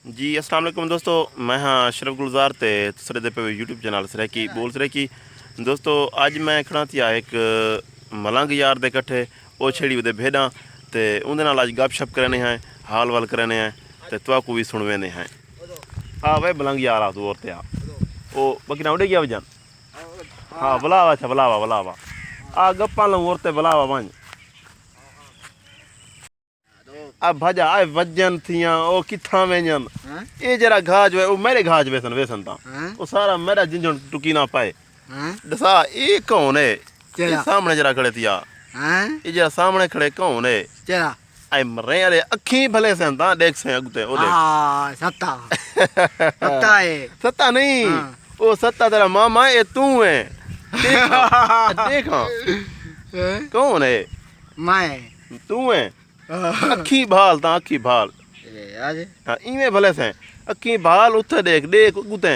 जी अस्सलाम वालेकुम दोस्तों, मैं हाँ अशरफ गुलजार ते तुसरे दे पे यूट्यूब चैनल सरे की बोल सरे की दोस्तों अज मैं खड़ा थी एक मलंग यार दे कट्ठे ओ छेड़ी उदे भेड़ा ते उंदे नाल अज गपशप करने हैं, हाल वाल करने हैं ते तुआकू भी सुनवेने हैं। हाँ भाई मलंग यार आ तू और ते आ ओ बाकी ना उड़े गया वजन हाँ बुलावा अच्छा बुलावा बुलावा आ गप्पा लूँ और ते बुलावा वन अब भजा आए वजन थियां ओ किथा वेंजन ए जरा घाज वे ओ मेरे घाज वेसन वेसन ता ओ सारा मेरा जिंजन टुकी ना पाए दसा ए कौन है ये सामने जरा खड़े थिया ये जरा सामने खड़े कौन है चला आई मरे अरे अखी भले सन ता देख से अगते ओ देख सत्ता सत्ता है सत्ता नहीं ओ सत्ता तेरा मामा ए तू है देखा कौन है मैं तू है अखी भाल ता अखी भाल आज हाँ इवें भले से अखी भाल उथे देख देख गुते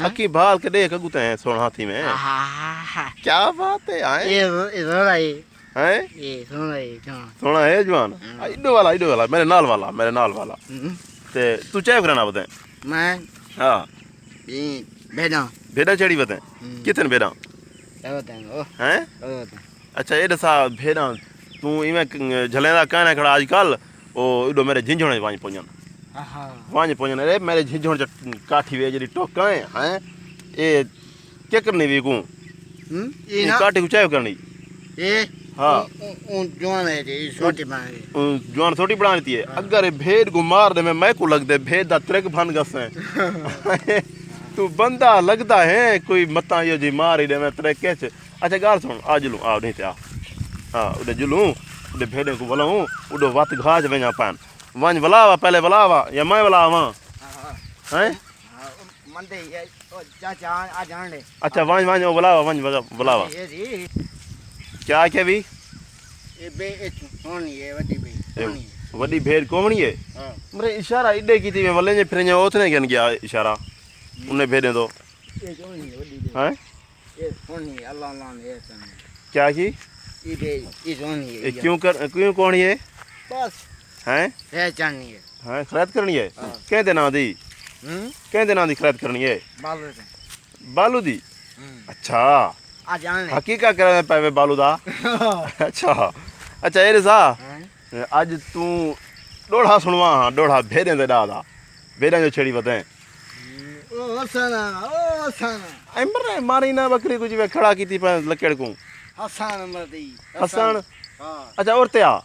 अखी भाल के देख गुते हैं सोन हाथी में क्या बात है आए ये सोना है हैं ये सोना है सोना है जवान इडो वाला मेरे नाल वाला ते तू चाय कराना बते मैं हाँ ये बेटा भेड़ा चढ़ी बते कितने भेड़ा क्या बताएंगे ओ हैं अच्छा ये दसा भेड़ा तू इवें झलेंदा कहना खड़ा आजकल ओ इडो मेरे झिंझोणे वांज पोजन वांज पोजन अरे मेरे झिंझोण काठी वे जड़ी टोका हैं ए क्या करनी वी को ये ना काठी को चाय करनी ये हाँ जवान है ये छोटी मांगे जवान छोटी बना दी है अगर भेड़ को मार दे मैं को लग दे भेड़ दा त्रिक भन गस है तू बंदा लगदा है कोई मता यो जी मार ही दे मैं त्रिक केच अच्छा गाल सुन आ जुलू आ नहीं ते आ हाँ उधर जुलू उधर भेड़े को बुलाऊं उधर वत घाज वेंजा पान वंज बुलावा पहले बुलावा या मैं बुलावा हैं मंदे ये ओ चाचा आ जान ले अच्छा वंज वंज बुलावा वंज बुलावा ये जी क्या क्या भी ये बे सोनी है वड्डी बे सोनी वड्डी भेड़ कोमणी है हां मेरे इशारा इडे की थी वले जे फिर ओथने गन गया इशारा उन्हें भेड़े दो ये सोनी है वड्डी बे हैं ये सोनी अल्लाह अल्लाह ने सोनी क्या की ये बे ये सोनी है क्यों कौन है बस हैं पहचानी है हैं खरीद करनी है कहते ना दी कहते ना दी खरीद करनी है बालू से बालू दी अच्छा आ जान ले हकीकत करे पावे बालू दा अच्छा अच्छा ये सा आज तू डोढ़ा सुनवा हाँ डोढ़ा भेड़े दे डादा भेड़े जो छेड़ी बताएं ओ सना मरे मारी ना बकरी कुछ वे खड़ा की थी लकेड़ को हसन मरदी हसन हां अच्छा और ते आ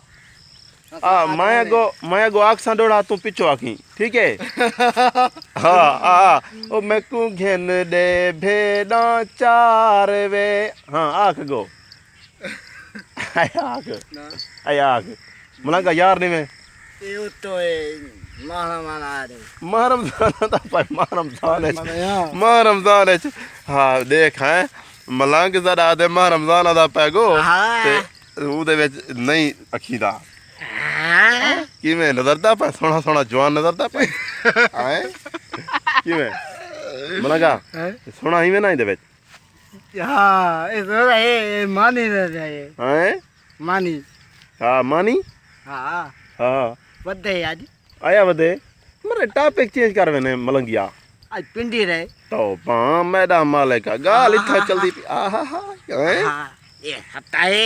मैं गो आखसा डोढ़ा तू पिछो आखी ठीक है हाँ ओ मैं को घेन दे भेड़ा चार वे हाँ आख गो आख मलंगा यार नहीं मैं ये तो है माना रे रमजान है हाँ देख है मलंग जरा दे रमजान दा पैगो ते ਉਹਦੇ ਵਿੱਚ ਨਹੀਂ ਅੱਖੀ ਦਾ ਕਿਵੇਂ ਨਜ਼ਰਦਾ ਪਾ ਸੋਹਣਾ ਸੋਹਣਾ ਜਵਾਨ ਨਜ਼ਰਦਾ ਪਾ ਹੈ ਕਿਵੇਂ ਮਲੰਗਾ ਸੋਹਣਾ ਹੀ ਨਾ ਇਹਦੇ ਵਿੱਚ ਹਾਂ ਇਹ ਤਾਂ ਇਹ ਮਾਨੀ ਦਾ ਹੈ ਮਾਨੀ ਹਾਂ ਮਾਨੀ ਹਾਂ ਹਾਂ ਵੱਡੇ ਅੱਜ ਆਇਆ ਵਦੇ ਮਰੇ ਟਾਪਿਕ ਚੇਂਜ ਕਰ ਵੇਨੇ ਮਲੰਗਿਆ ਅੱਜ ਪਿੰਡੀ ਰਹੇ तो पा मैडा मालिका गाल इतना चलती पी आहा हा हाँ ये सत्ता है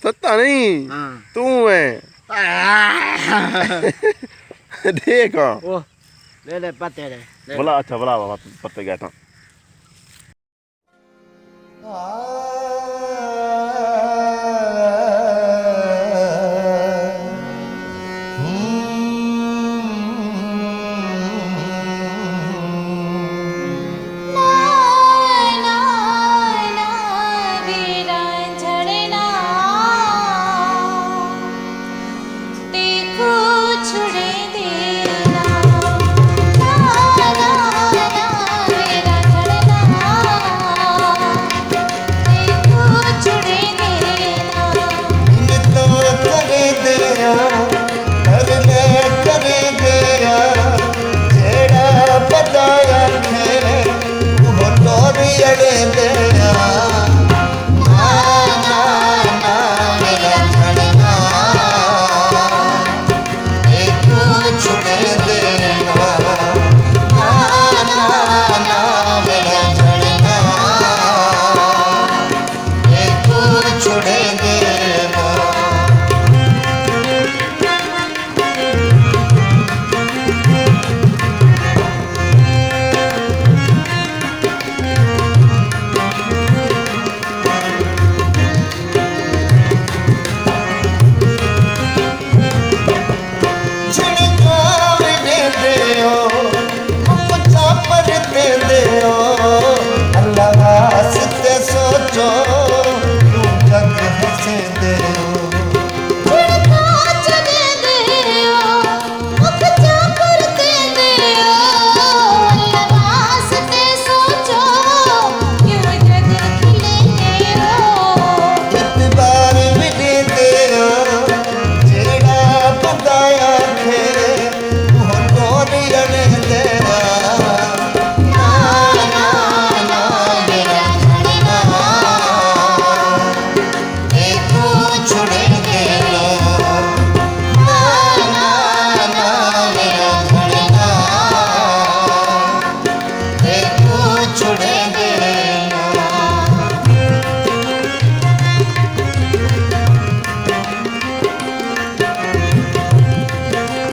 सत्ता नहीं तू है देख ओ ले पत्ते ले बोला अच्छा बोला पत्ते गया था